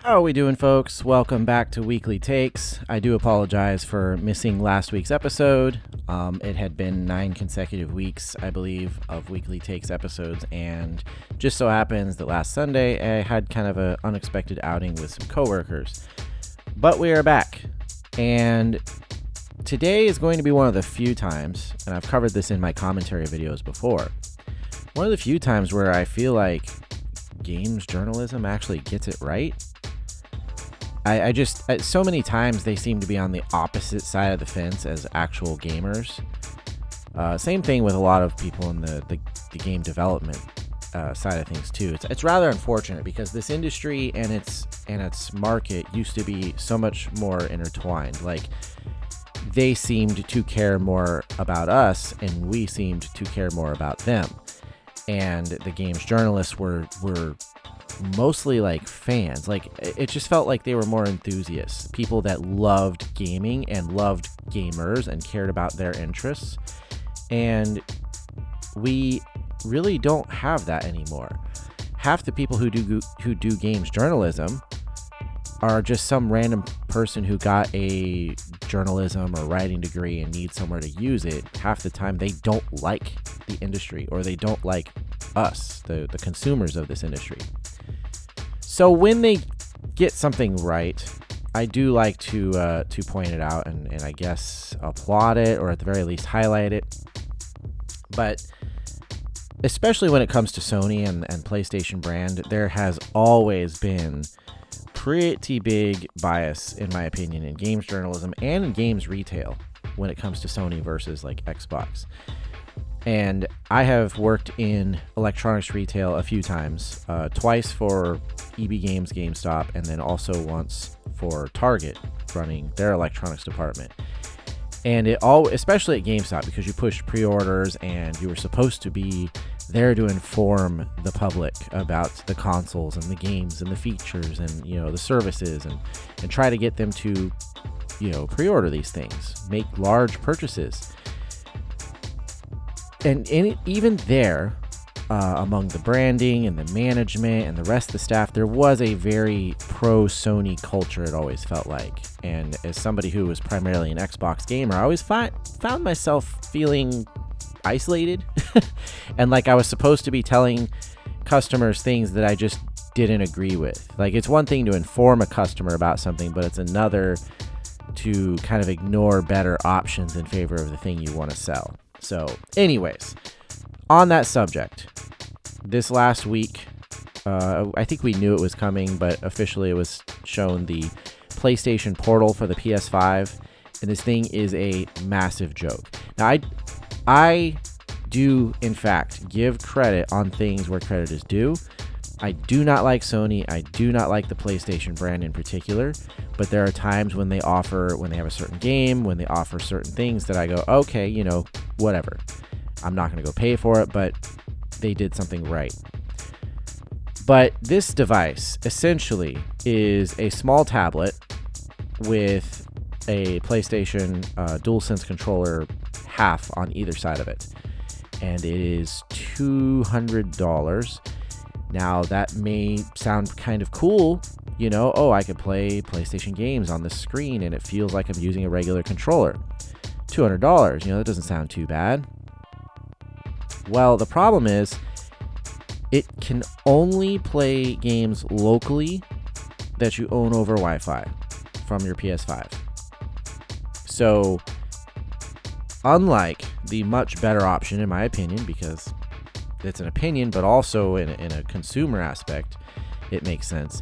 How are we doing, folks? Welcome back to Weekly Takes. I do apologize for missing last week's episode. It had been 9 consecutive weeks, I believe, of Weekly Takes episodes, and just so happens that last Sunday I had kind of an unexpected outing with some coworkers. But we are back, and today is going to be one of the few times, and I've covered this in my commentary videos before, one of the few times where I feel like games journalism actually gets it right. I just, so many times they seem to be on the opposite side of the fence as actual gamers. Same thing with a lot of people in the game development side of things too. It's rather unfortunate because this industry and its market used to be so much more intertwined. Like, they seemed to care more about us and we seemed to care more about them. And the games journalists were mostly like fans. Like, it just felt like they were more enthusiasts, people that loved gaming and loved gamers and cared about their interests. And we really don't have that anymore. Half the people who do games journalism are just some random person who got a journalism or writing degree and needs somewhere to use it. Half the time they don't like the industry, or they don't like us, the consumers of this industry. So when they get something right, I do like to point it out and I guess applaud it, or at the very least highlight it. But especially when it comes to Sony and PlayStation brand, there has always been pretty big bias, in my opinion, in games journalism and in games retail when it comes to Sony versus like Xbox. And I have worked in electronics retail a few times, twice for EB Games GameStop, and then also once for Target running their electronics department. And it all, especially at GameStop, because you pushed pre-orders and you were supposed to be there to inform the public about the consoles and the games and the features and, you know, the services, and try to get them to, you know, pre-order these things, make large purchases. And even there, among the branding and the management and the rest of the staff, there was a very pro-Sony culture, it always felt like. And as somebody who was primarily an Xbox gamer, I always found myself feeling isolated and like I was supposed to be telling customers things that I just didn't agree with. Like, it's one thing to inform a customer about something, but it's another to kind of ignore better options in favor of the thing you want to sell. So anyways, on that subject, this last week, I think we knew it was coming, but officially it was shown, the PlayStation Portal for the PS5, and this thing is a massive joke. Now, I do, in fact, give credit on things where credit is due. I do not like Sony. I do not like the PlayStation brand in particular, but there are times when they have a certain game, when they offer certain things that I go, okay, you know, whatever. I'm not going to go pay for it, but they did something right. But this device essentially is a small tablet with a PlayStation DualSense controller half on either side of it. And it is $200. Now, that may sound kind of cool, you know, oh, I could play PlayStation games on this screen and it feels like I'm using a regular controller. $200, you know, that doesn't sound too bad. Well, the problem is it can only play games locally that you own over Wi-Fi from your PS5. So, unlike the much better option, in my opinion, because it's an opinion, but also in a consumer aspect, it makes sense.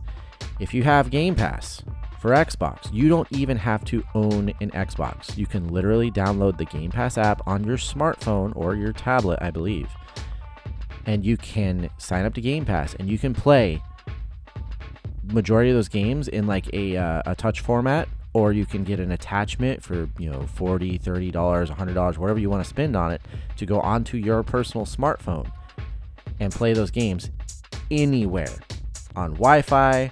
If you have Game Pass for Xbox, you don't even have to own an Xbox. You can literally download the Game Pass app on your smartphone or your tablet, I believe. And you can sign up to Game Pass and you can play majority of those games in like a touch format, or you can get an attachment for, you know, $40, $30, $100, whatever you want to spend on it, to go onto your personal smartphone and play those games anywhere on Wi-Fi,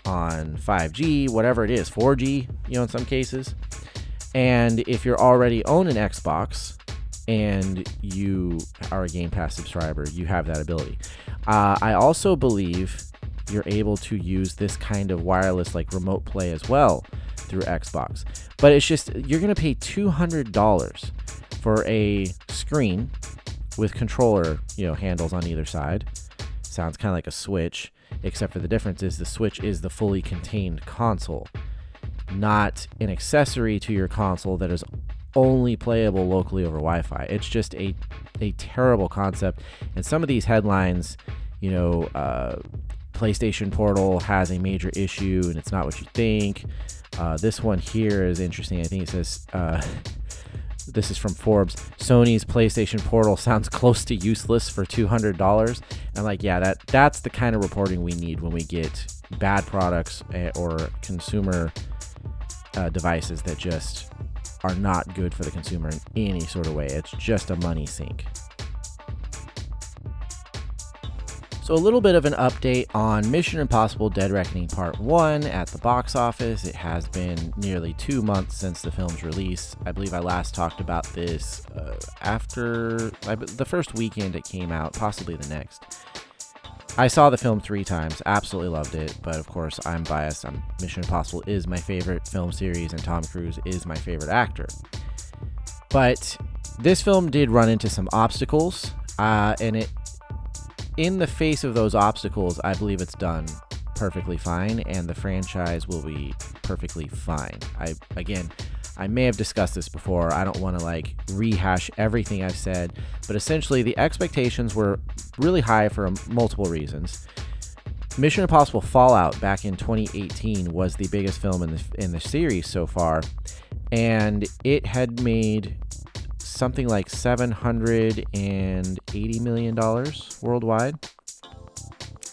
on 5G, whatever it is, 4G, you know, in some cases. And if you're already own an Xbox and you are a Game Pass subscriber, you have that ability. I also believe you're able to use this kind of wireless like remote play as well through Xbox. But it's just, you're going to pay $200 for a screen with controller, handles on either side. Sounds kind of like a Switch, except for the difference is the Switch is the fully contained console, not an accessory to your console that is only playable locally over Wi-Fi. It's just a terrible concept. And some of these headlines, PlayStation Portal has a major issue and it's not what you think. This one here is interesting. I think it says, this is from Forbes, Sony's PlayStation Portal sounds close to useless for $200. I'm like, yeah, that's the kind of reporting we need when we get bad products or consumer devices that just are not good for the consumer in any sort of way. It's just a money sink. So a little bit of an update on Mission Impossible Dead Reckoning Part 1 at the box office. It has been nearly 2 months since the film's release. I believe I last talked about this after the first weekend it came out, possibly the next. I saw the film 3 times, absolutely loved it, but of course I'm biased. Mission Impossible is my favorite film series and Tom Cruise is my favorite actor. But this film did run into some obstacles, and in the face of those obstacles, I believe it's done perfectly fine, and the franchise will be perfectly fine. I may have discussed this before. I don't want to rehash everything I've said, but essentially the expectations were really high for multiple reasons. Mission Impossible Fallout back in 2018 was the biggest film in the series so far, and it had made something like $780 million worldwide,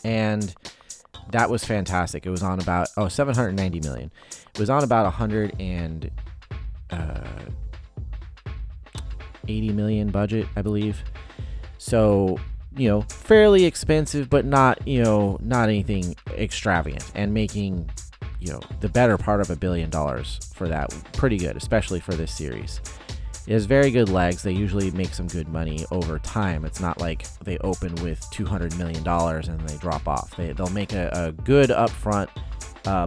and that was fantastic. It was on about $790 million. It was on about $180 million budget, I believe. So fairly expensive, but not anything extravagant, and making the better part of $1 billion for that, pretty good, especially for this series. It has very good legs. They usually make some good money over time. It's not like they open with $200 million and they drop off. They'll make a good upfront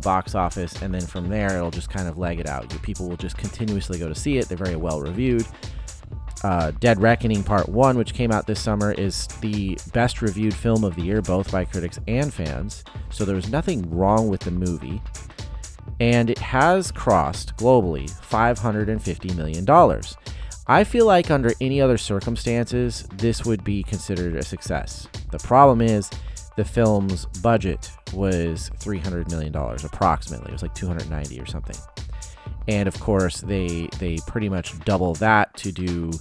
box office, and then from there it'll just kind of leg it out. People will just continuously go to see it. They're very well reviewed. Dead Reckoning Part 1, which came out this summer, is the best reviewed film of the year, both by critics and fans. So there was nothing wrong with the movie. And it has crossed globally $550 million. I feel like under any other circumstances, this would be considered a success. The problem is the film's budget was $300 million approximately. It was like 290 or something. And of course, they pretty much double that to do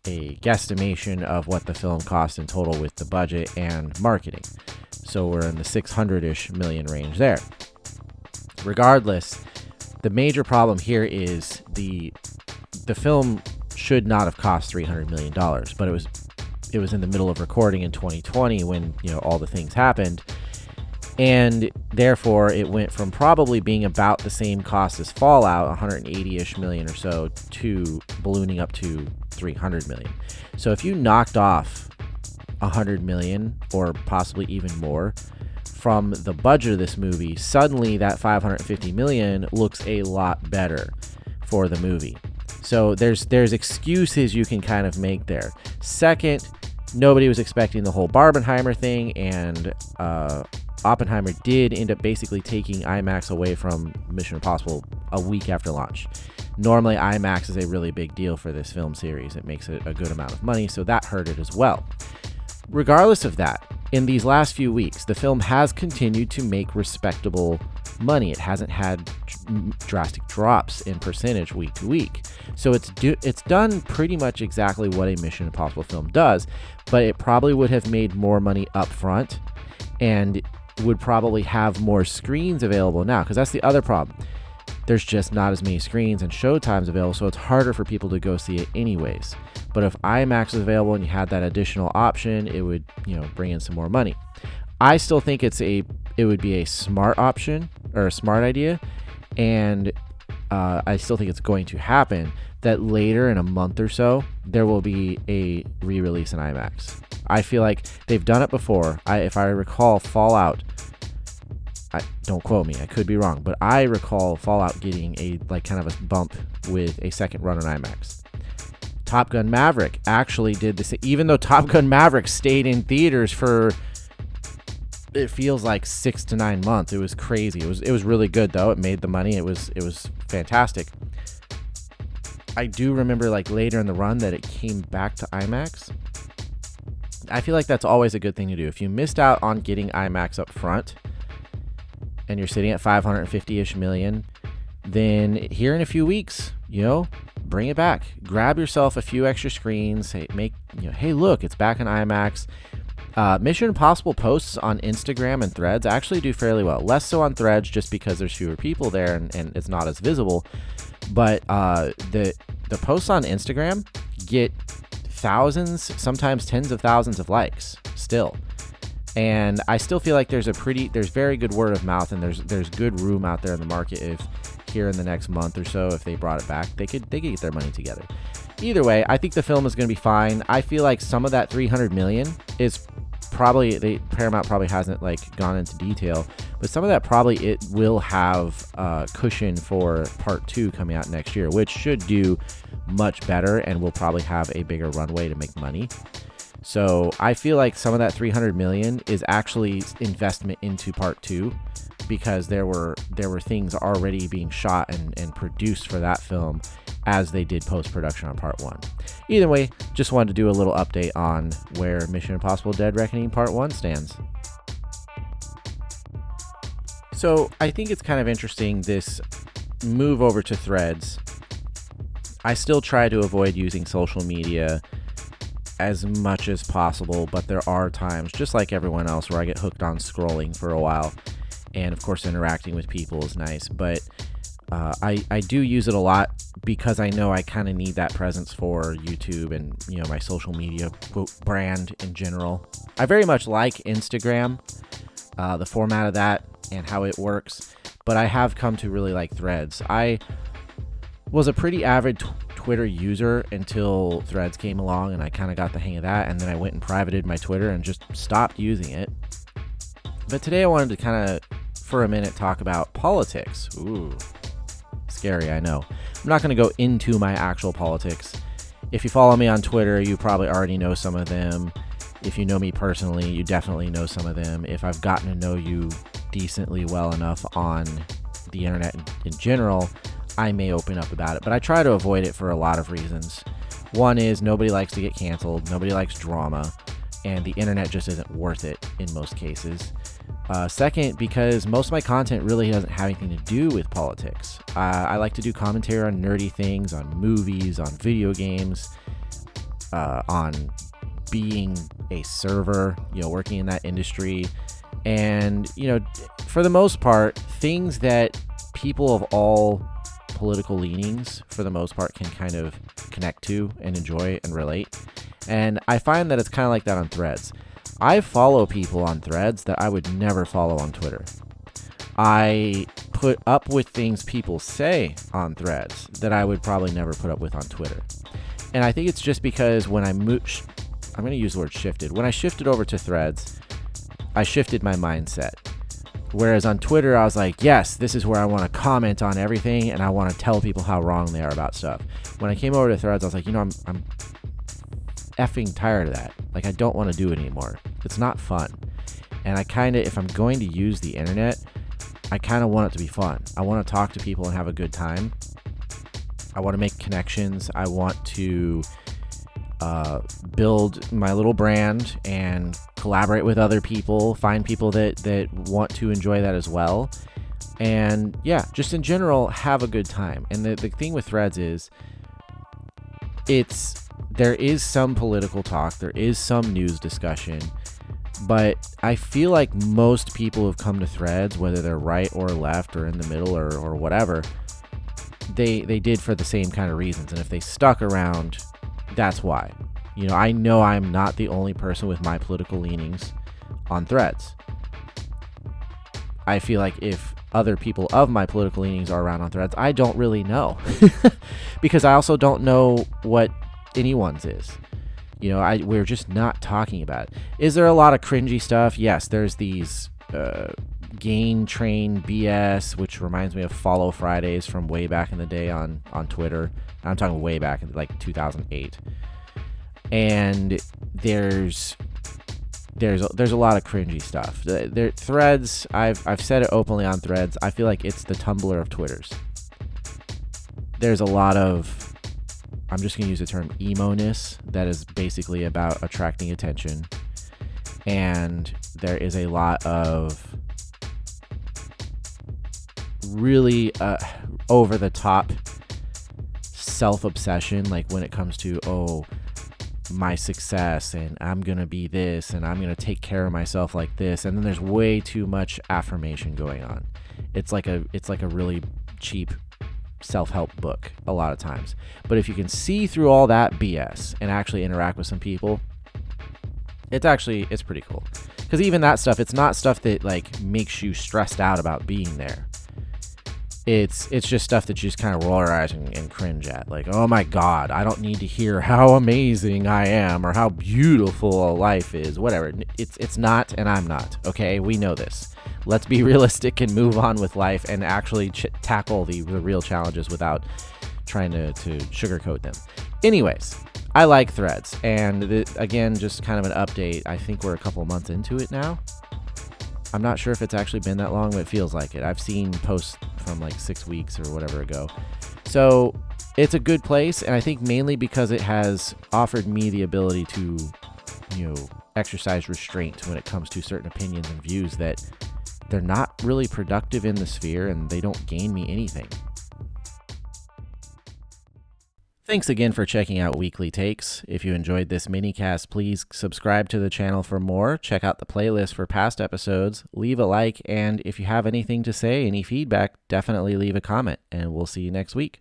a guesstimation of what the film cost in total with the budget and marketing. So we're in the 600-ish million range there. Regardless, the major problem here is the film should not have cost $300 million, but it was in the middle of recording in 2020 when all the things happened, and therefore it went from probably being about the same cost as Fallout, 180-ish million or so, to ballooning up to 300 million. So if you knocked off 100 million or possibly even more from the budget of this movie, suddenly that 550 million looks a lot better for the movie. So there's excuses you can kind of make there. Second, nobody was expecting the whole Barbenheimer thing, and Oppenheimer did end up basically taking IMAX away from Mission Impossible a week after launch. Normally, IMAX is a really big deal for this film series. It makes a good amount of money, so that hurt it as well. Regardless of that, in these last few weeks, the film has continued to make respectable money. It hasn't had drastic drops in percentage week to week. So it's done pretty much exactly what a Mission Impossible film does, but it probably would have made more money up front and would probably have more screens available now, because that's the other problem. There's just not as many screens and showtimes available, so it's harder for people to go see it anyways. But if IMAX was available and you had that additional option, it would, bring in some more money. I still think it would be a smart option or a smart idea, and I still think it's going to happen that later in a month or so there will be a re-release in IMAX. I feel like they've done it before. If I recall, Fallout don't quote me, I could be wrong, but I recall Fallout getting a like kind of a bump with a second run on IMAX. Top Gun Maverick actually did this, even though Top Gun Maverick stayed in theaters for, it feels like 6 to 9 months. It was crazy. It was really good though. It made the money. It was fantastic. I do remember like later in the run that it came back to IMAX. I feel like that's always a good thing to do. If you missed out on getting IMAX up front and you're sitting at 550-ish million, then here in a few weeks, bring it back. Grab yourself a few extra screens. Hey, look, it's back in IMAX. Mission Impossible posts on Instagram and Threads actually do fairly well. Less so on Threads just because there's fewer people there and it's not as visible. But the posts on Instagram get thousands, sometimes tens of thousands of likes still. And I still feel like there's very good word of mouth, and there's good room out there in the market if here in the next month or so, if they brought it back, they could get their money together. Either way, I think the film is going to be fine. I feel like some of that $300 million is probably, Paramount probably hasn't like gone into detail, but some of that probably it will have cushion for part 2 coming out next year, which should do much better and will probably have a bigger runway to make money. So I feel like some of that $300 million is actually investment into part 2, because there were things already being shot and produced for that film as they did post-production on part 1. Either way, just wanted to do a little update on where Mission Impossible Dead Reckoning part 1 stands. So I think it's kind of interesting, this move over to Threads. I still try to avoid using social media as much as possible, but there are times, just like everyone else, where I get hooked on scrolling for a while. And of course, interacting with people is nice, but I do use it a lot because I know I kind of need that presence for YouTube and my social media brand in general. I very much like Instagram, the format of that and how it works, but I have come to really like Threads. I was a pretty avid Twitter user until Threads came along, and I kind of got the hang of that, and then I went and privated my Twitter and just stopped using it. But today I wanted to kind of, for a minute, talk about politics. Ooh, scary, I know. I'm not going to go into my actual politics. If you follow me on Twitter, you probably already know some of them. If you know me personally, you definitely know some of them. If I've gotten to know you decently well enough on the internet in general, I may open up about it, but I try to avoid it for a lot of reasons. One is nobody likes to get canceled, nobody likes drama, and the internet just isn't worth it in most cases. Second, because most of my content really doesn't have anything to do with politics. I like to do commentary on nerdy things, on movies, on video games, on being a server, working in that industry. And, for the most part, things that people of all political leanings, for the most part, can kind of connect to and enjoy and relate. And I find that it's kind of like that on Threads. I follow people on Threads that I would never follow on Twitter. I put up with things people say on Threads that I would probably never put up with on Twitter. And I think it's just because when I'm going to use the word shifted. When I shifted over to Threads, I shifted my mindset. Whereas on Twitter, I was like, yes, this is where I want to comment on everything, and I want to tell people how wrong they are about stuff. When I came over to Threads, I was like, I'm effing tired of that. Like, I don't want to do it anymore. It's not fun. And I kind of, if I'm going to use the internet, I kind of want it to be fun. I want to talk to people and have a good time. I want to make connections. I want to build my little brand and collaborate with other people, find people that want to enjoy that as well. And yeah, just in general, have a good time. And the thing with Threads is there is some political talk, there is some news discussion, but I feel like most people who've come to Threads, whether they're right or left or in the middle or whatever, they did for the same kind of reasons. And if they stuck around, that's why. I know I'm not the only person with my political leanings on Threads. I feel like if other people of my political leanings are around on Threads, I don't really know. Because I also don't know what anyone's is. We're just not talking about it. Is there a lot of cringy stuff? Yes, there's these gain train BS, which reminds me of Follow Fridays from way back in the day on Twitter. I'm talking way back in like 2008. And there's a lot of cringy stuff. Threads, I've said it openly on Threads. I feel like it's the Tumblr of Twitters. There's a lot of, I'm just going to use the term emo-ness that is basically about attracting attention. And there is a lot of really over-the-top self-obsession, like when it comes to, my success, and I'm going to be this, and I'm going to take care of myself like this. And then there's way too much affirmation going on. It's like a really cheap self-help book a lot of times. But if you can see through all that BS and actually interact with some people, it's pretty cool. Because even that stuff, it's not stuff that like makes you stressed out about being there. It's just stuff that you just kind of roll your eyes and cringe at. Like, oh my God, I don't need to hear how amazing I am or how beautiful life is. Whatever. It's not, and I'm not. Okay, we know this. Let's be realistic and move on with life and actually tackle the real challenges without trying to sugarcoat them. Anyways, I like Threads. And again, just kind of an update. I think we're a couple months into it now. I'm not sure if it's actually been that long, but it feels like it. I've seen posts from like 6 weeks or whatever ago. So it's a good place, and I think mainly because it has offered me the ability to, exercise restraint when it comes to certain opinions and views that they're not really productive in the sphere and they don't gain me anything. Thanks again for checking out Weekly Takes. If you enjoyed this minicast, please subscribe to the channel for more. Check out the playlist for past episodes. Leave a like, and if you have anything to say, any feedback, definitely leave a comment, and we'll see you next week.